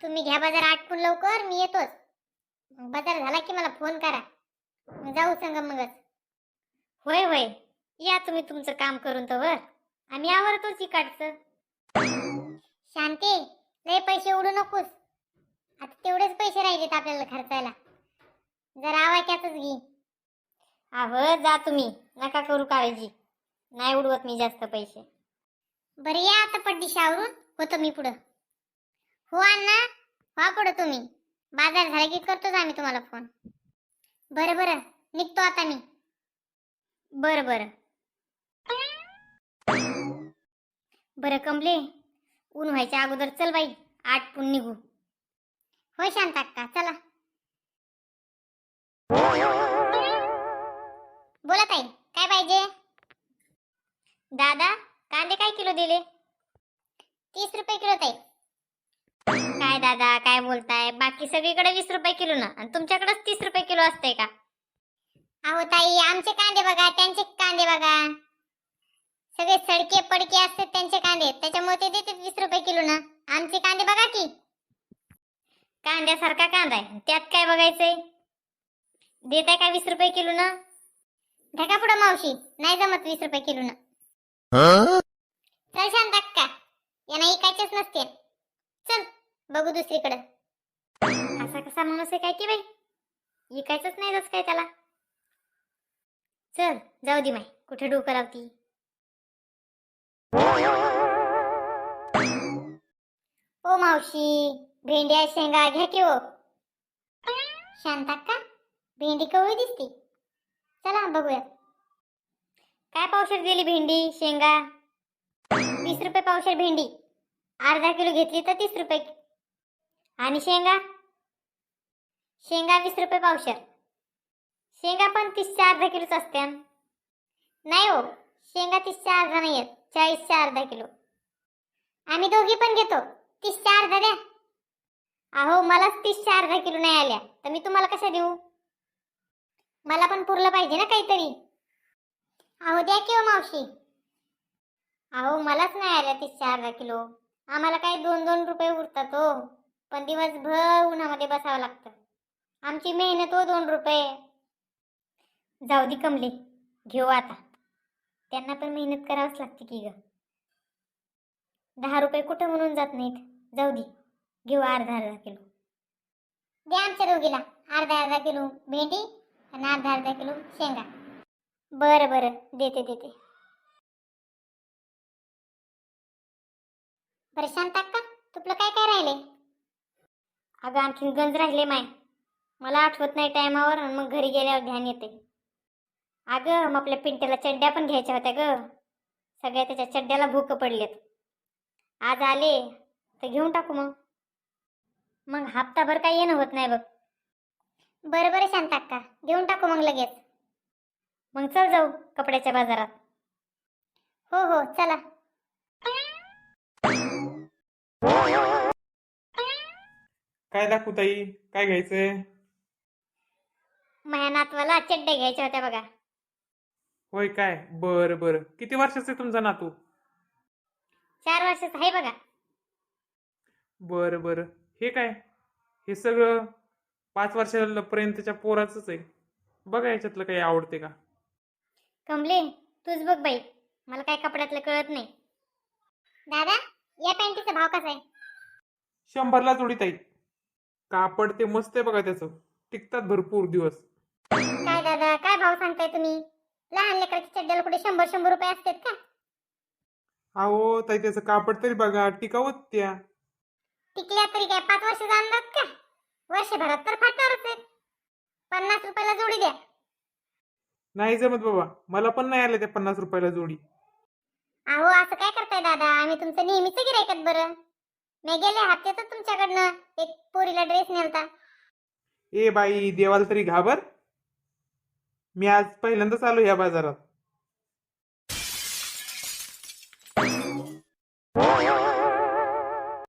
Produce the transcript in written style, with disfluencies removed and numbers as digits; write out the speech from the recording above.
तुम्ही घ्या बाजार आटपून लवकर, मी येतोच. मग बाजार झाला की मला फोन करा, मग जाऊ संग मगच. होय होय, या तुम्ही तुमचं काम करून तर आम्ही आवरतोच इकडचं. शांती, लय पैसे उडू नकोस. आता तेवढेच पैसे राहिलेत आपल्याला खर्चायला. जरा आवाक्यातच घे. अहो जा तुम्ही, नका करू काळजी. नाही उडवत मी जास्त पैसे. बरं या आता पड्डीशी आवरून, होतो मी पुढं. हो अण्णा, व्हा पुढं तुम्ही. बाजार झाला की करतोच आम्ही तुम्हाला फोन. बरं बरं, निघतो आता मी. बरं बरं. बरं कमले, ऊन व्हायच्या अगोदर चल बाई, आटपून निघू. हो शांत अक्का, चला. बोला ताई, काय पाहिजे? दादा, कांदे काय किलो दिले? 30 रुपये किलो ताई. काय दादा, काय बोलताय? बाकी सगळीकडे 20 रुपये किलो ना, आणि तुमच्याकडेच 30 रुपये किलो असते का? अहो ताई, आमचे कांदे बघा, त्यांचे कांदे बघा. सगळे सडके पडके असतात त्यांचे कांदे, त्याच्यामुळे ते देतात 20 रुपये किलो ना. आमचे कांदे बघा की. कांद्यासारखा कांदा आहे, त्यात काय बघायचंय? देताय काय 20 रुपये किलो ना? ढका पुढं मावशी, नाही जमत 20 रुपये किलो ना. चल शांत अक्का, यांना ऐकायचेच नसते. चल बघू दुसरीकडे. असा कसा माणूस आहे काय की बाई, ऐकायचंच नाही जस काय त्याला. चल जाऊ दे माय, कुठे डोकं लावती. ओ मावशी, भेंड्या शेंगा घ्या की हो. शांत अक्का, भेंडी कवळी दिसते. चला बघूया. काय पावशेर दिली भेंडी शेंगा? 20 रुपये पावशेर भेंडी. अर्धा किलो घेतली तर 30 रुपये. आणि शेंगा? शेंगा 20 रुपये पावशेर. शेंगा पण 30 च्या अर्धा किलोच असत्या. नाही हो, शेंगा 30 च्या अर्धा नाही आहेत, 40 च्या अर्धा किलो. आम्ही दोघी पण घेतो, 30 च्या अर्धा द्या. अहो मलाच 30 च्या अर्धा किलो नाही आल्या, तर मी तुम्हाला कशा देऊ? मला पण पुरलं पाहिजे ना काहीतरी. अहो द्या की हो मावशी. अहो मलाच नाही आल्या 30 च्या अर्धा किलो. आम्हाला काही 2-2 रुपये उरतात हो, पण दिवसभर उन्हामध्ये बसावं लागतं. आमची मेहनत हो 2 रुपये. जाऊ दे कमले, घेऊ आता. त्यांना पण मेहनत करावंच लागते की ग. 10 रुपये कुठं म्हणून जात नाहीत. जाऊ दे, घेऊ अर्धा किलो. द्या आमच्या दोघीला अर्धा किलो भेंडी आणि अर्धा किलो शेंगा. बरं बरं, देते देते. बरं शांत अक्का, तुला काय काय राहिले? अगं आणखीन गंज राहिले माय, मला आठवत नाही टायमावर, आणि मग घरी गेल्यावर ध्यान येते. अगं मग आपल्या पिंट्याला चड्ड्या पण घ्यायच्या होत्या ग. सगळ्या त्याच्या चड्ड्याला भूक पडलेत. आज आले तर घेऊन टाकू मग. मग हप्ताभर काही येणं होत नाही बघ. बरं बरं शांत अक्का, घेऊन टाकू मग लगेच. मग चल जाऊ कपड्याच्या बाजारात. हो हो चला. काय दाखवू ताई, काय घ्यायचंय? माझ्या नातवाला चड्ड्या घ्यायच्या होत्या बघा. होय काय, बरं बरं. किती वर्षाचा आहे तुमचा नातू? 4 वर्षाचा आहे बघा. बरं बरं. हे काय, हे सगळं 5 वर्षापर्यंतच्या पोराचंच आहे. बघा याच्यातलं काही आवडते का? कमले, तूच बघ बाई, मला काय कपड्यातलं कळत नाही. दादा, या पॅन्टीचा भाव कसा आहे? 100ला जोडी ताई. कापड ते मस्त आहे बघा, त्याचं टिकतात भरपूर दिवस. काय दादा, काय भाव सांगताय तुम्ही? लहान लेकराच्या चड्ड्याला कुठे 100 रुपये असतात का? अहो ताई, त्याचं कापड तरी बघा, टिकावत त्या. टिकल्या तरी काय 5 वर्ष जाणार का? वर्षभरात तर फाटणारच आहेत. 50 रुपयाला जोडी द्या. नाही जमत बाबा, मला पण नाही आलं त्या 50 रुपयाला जोडी. अहो असं काय करताय दादा, आम्ही तुमचं नेहमीच गिरायकात. बरं मी गेल्या हप्त्यातच तुमच्याकडनं एक पोरीला ड्रेस नेलता. ए बाई, देवाला तरी घाबर. मी आज पहिल्यांदाच आलो या बाजारात.